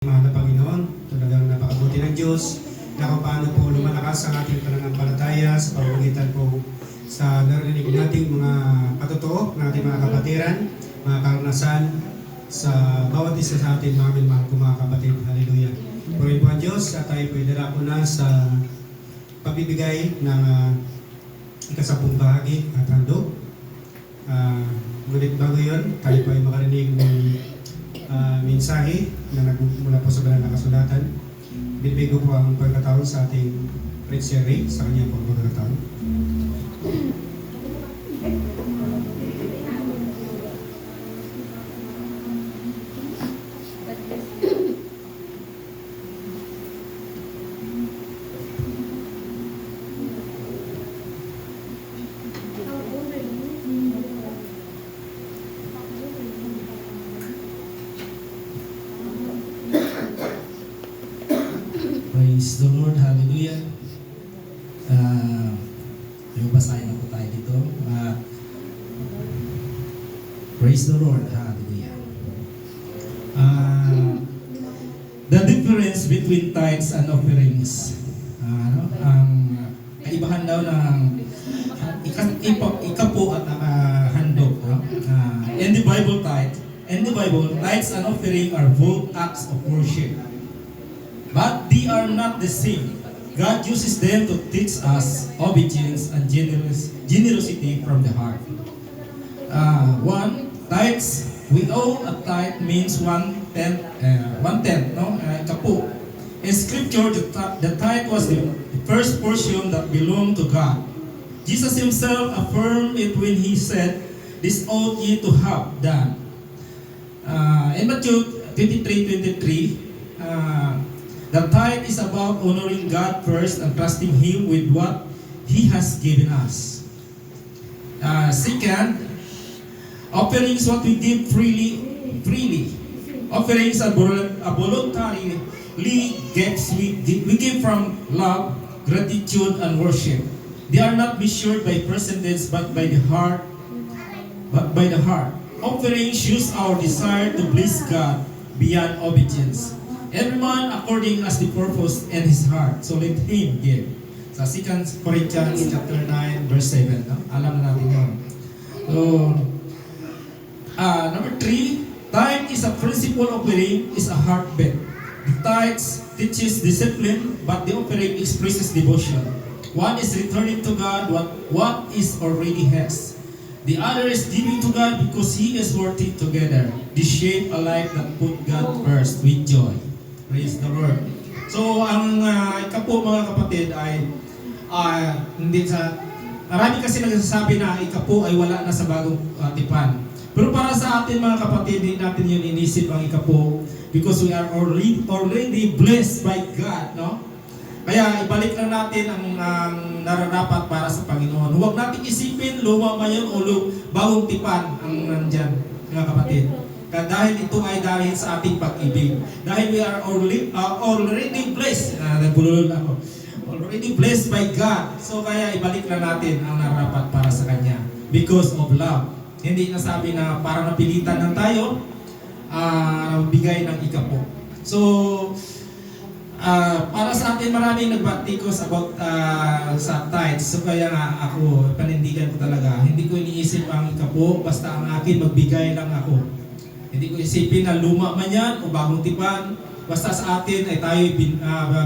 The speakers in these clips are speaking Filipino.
Mahal na Panginoon, talagang napakabuti ng Diyos na kung paano po lumalakas ang ating pananampalataya sa pamamagitan po sa narinig nating mga patotoo ng ating mga kapatiran, mga karanasan sa bawat isa sa ating mga minamahal ko mga kapatid. Hallelujah. Purihin po ang Diyos at tayo po idala po na sa pagbibigay ng ikasampung bahagi at handog. Ngunit bago yun, tayo po ay makarinig ng mensahe na nagmula po sa banal na kasulatan. Binibig ko po ang pagkataon sa ating Preacher Ray sa kanyang pagkataon. Praise the Lord, hallelujah. Yung basahin na po tayo dito. Praise the Lord, hallelujah. The difference between tithes and offerings. Ang kaibahan daw ng ikapo at handog. In the Bible, tithes and offering are both acts of worship. But they are not the same. God uses them to teach us obedience and generosity from the heart. Tithes. We owe a tithe means one tenth, kapo. In Scripture, the tithe was the first portion that belonged to God. Jesus Himself affirmed it when He said, "This ought ye to have done." In Matthew 23:23. The tithe is about honoring God first and trusting Him with what He has given us. Second, offerings what we give freely. Offerings are voluntary gifts we give from love, gratitude, and worship. They are not measured by percentage but by the heart. Offerings shows our desire to please God beyond obedience. Every man according as the purpose in his heart. So let him give. Sa 2 Corinthians chapter 9 verse 7. No? Alam na natin yun. So, number 3, tithe is a principle offering, is a heartbeat. The tithes teaches discipline, but the offering expresses devotion. One is returning to God what is already his. The other is giving to God because He is worthy together. They shape a life that put God first with joy. Praise the Lord. So, ang ikapo mga kapatid ay hindi sa marami kasi nagsasabi na ikapo ay wala na sa bagong tipan. Pero para sa atin mga kapatid, hindi natin yun inisip ang ikapo because we are already blessed by God, no? Kaya ibalik lang natin ang nararapat para sa Panginoon. Huwag natin isipin luma man yun o bagong tipan ang nandyan, mga kapatid. Dahil ito ay dahil sa ating pag-ibig. Dahil we are already blessed. Nagbulol ako. Already blessed by God. So kaya ibalik na natin ang narapat para sa Kanya. Because of love. Hindi nasabi na parang napilitan lang tayo bigay ng ikapo. So, para sa atin maraming nagbatikos about sa tithes. So kaya nga ako, panindigan ko talaga. Hindi ko iniisip ang ikapo. Basta ang akin, magbigay lang ako. Hindi ko isipin na luma man yan o bagong tipan. Basta sa atin ay tayo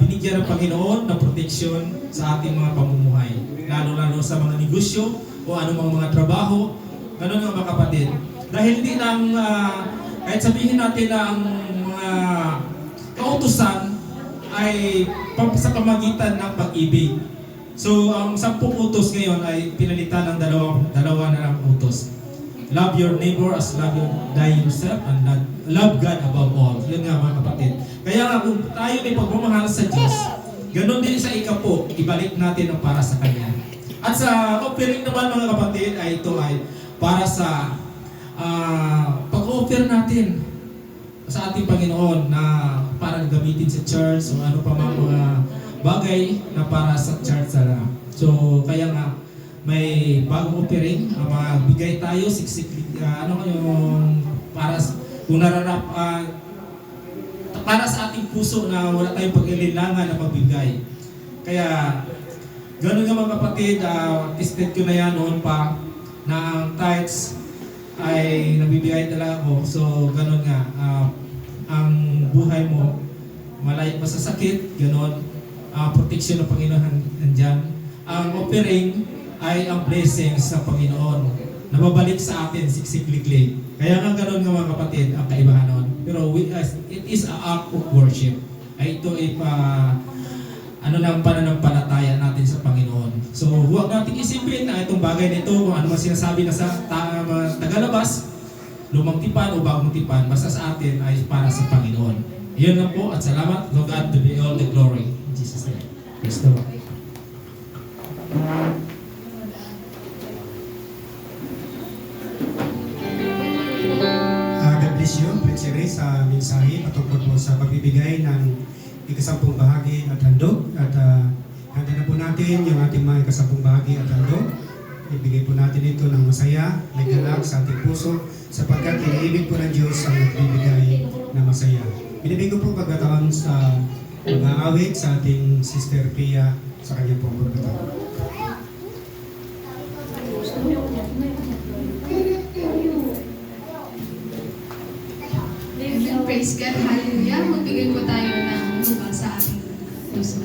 binigyan ng Panginoon ng proteksyon sa ating mga pamumuhay. Lalo-lalo sa mga negosyo o anumang mga trabaho. Ganun nga mga kapatid. Dahil hindi lang, kahit sabihin natin na ang mga kautusan ay sa pamagitan ng pag-ibig. So, ang 10 utos ngayon ay pinalitan ng dalawa na lang utos. Love your neighbor as love yourself and love God above all. Yun nga mga kapatid. Kaya nga kung tayo may pagmamahal sa Diyos, ganun din sa ikapo, ibalik natin ang para sa Kanya. At sa offering naman mga kapatid, ay ito ay para sa pag-offer natin sa ating Panginoon na para gamitin sa church o ano pa mga bagay na para sa church. So kaya nga, may bagong offering, magbigay tayo, yung para kung para sa ating puso na wala tayong pag-ilinlangan na magbigay. Kaya, gano'n nga mga kapatid, tested ko na yan noon pa, na ang tithes ay nabibigay talaga ako. So, gano'n nga, ang buhay mo, malayo pa sa sakit, gano'n, protection ng Panginoon nandyan. Ang offering ay ang blessings sa Panginoon na babalik sa atin siksiklikli. Kaya nga gano'n nga mga kapatid, ang kaibahan nun. Pero it is an act of worship. Ay ito ay ng pananampalataya natin sa Panginoon. So huwag nating isipin na itong bagay na ito, kung ano man sinasabi na sa tagalabas, lumang tipan o bagong tipan, basta sa atin ay para sa Panginoon. Iyon lang po at salamat. To God to be all the glory. In Jesus' name. Praise the Lord. God bless you, Prince Ray, sa mensahe patungkol po sa pagbibigay ng ikasampung bahagi at handog. At handa na po natin yung ating mga ikasampung bahagi at handog. Ibigay po natin ito ng masaya, may galak sa ating puso, sapagkat iniibig po ng Diyos ang nagbibigay na masaya. Binibig ko po pagkataon sa mga awit sa ating Sister Pia sa kanyang pong pagkataon. Amen. Praise God. Hallelujah. Magbigay po tayo ng lubang sa ating puso.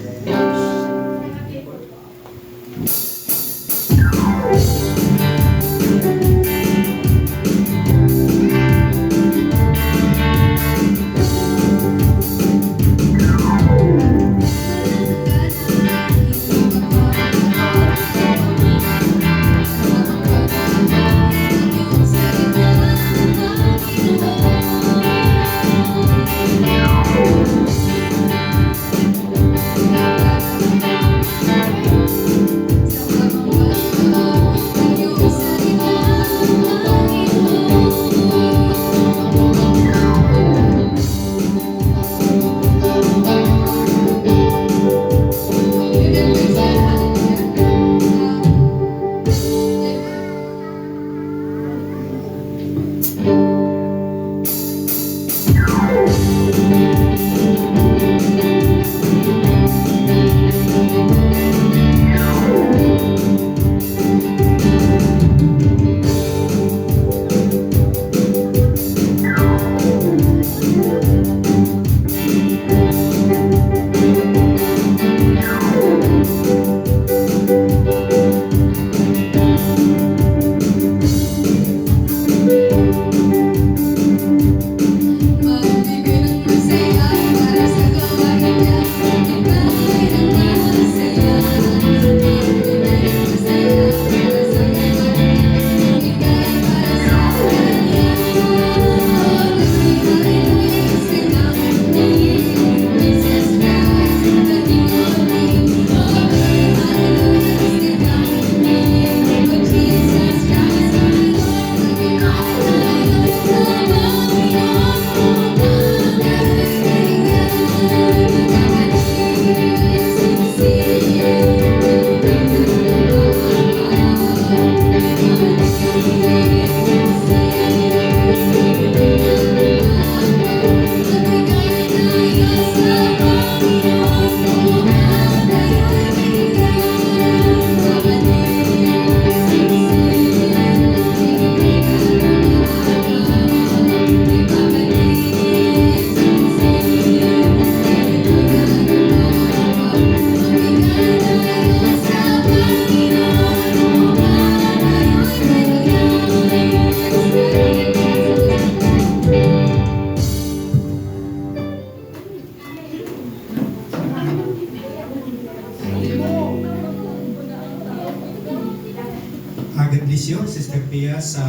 God bless you, Sister Pia, sa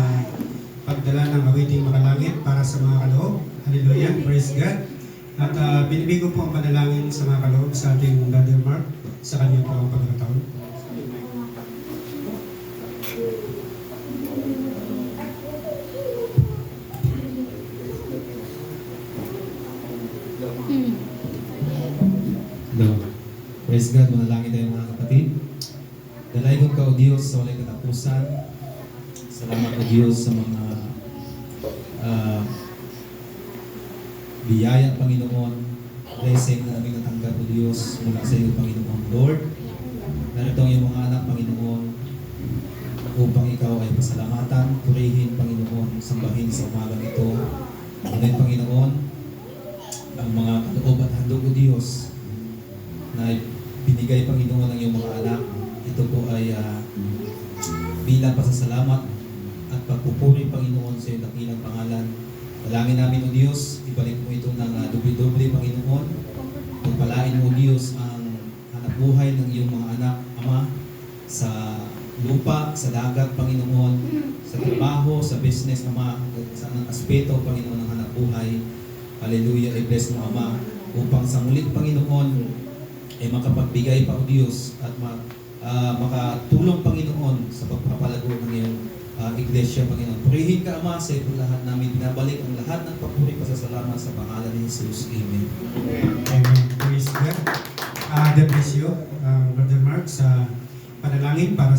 pagdala ng awiting makalangit para sa mga kaloob. Hallelujah, praise God. At binibig ko po ang panalangin sa mga kaloob sa ating Brother Mark sa kanyang pagkakataon. Hello. Praise God, manalangin tayo mga kapatid. Dalayan ka o Diyos sa walay katapusan. Salamat o Diyos sa mga biyaya, Panginoon, blessing na aming natanggap o Diyos mula sa iyo, Panginoon Lord. Narito ang iyong mga anak, Panginoon, upang ikaw ay pasalamatan, purihin, Panginoon, sambahin sa umagang ito. Ngunit, Panginoon, ang mga kaloob at handog o Diyos na binigay, Panginoon, ng iyong mga anak, ito po ay bilang pasasalamat at pagpupuri, Panginoon, sa iyong dakilang pangalan. Dalangin namin, O Diyos, ibalik mo ito ng doble-doble, Panginoon. Pagpalain mo, O Diyos, ang hanap buhay ng iyong mga anak, Ama, sa lupa, sa dagat, Panginoon, sa trabaho, sa business, Ama, sa anong aspeto, Panginoon, ng hanap buhay. Hallelujah, i-bless mo, Ama, upang sa mulit, Panginoon, ay makapagbigay pa, O Diyos, at makatulong, Panginoon, sa pagpapalago ng iyong iglesia, Panginoon. Purihin ka, Ama, sa itong lahat namin. Binabalik ang lahat ng papuri, pasasalamat sa pangalan ni Jesus. Amen. Amen. Praise God. God bless you, Brother Mark, sa panalangin para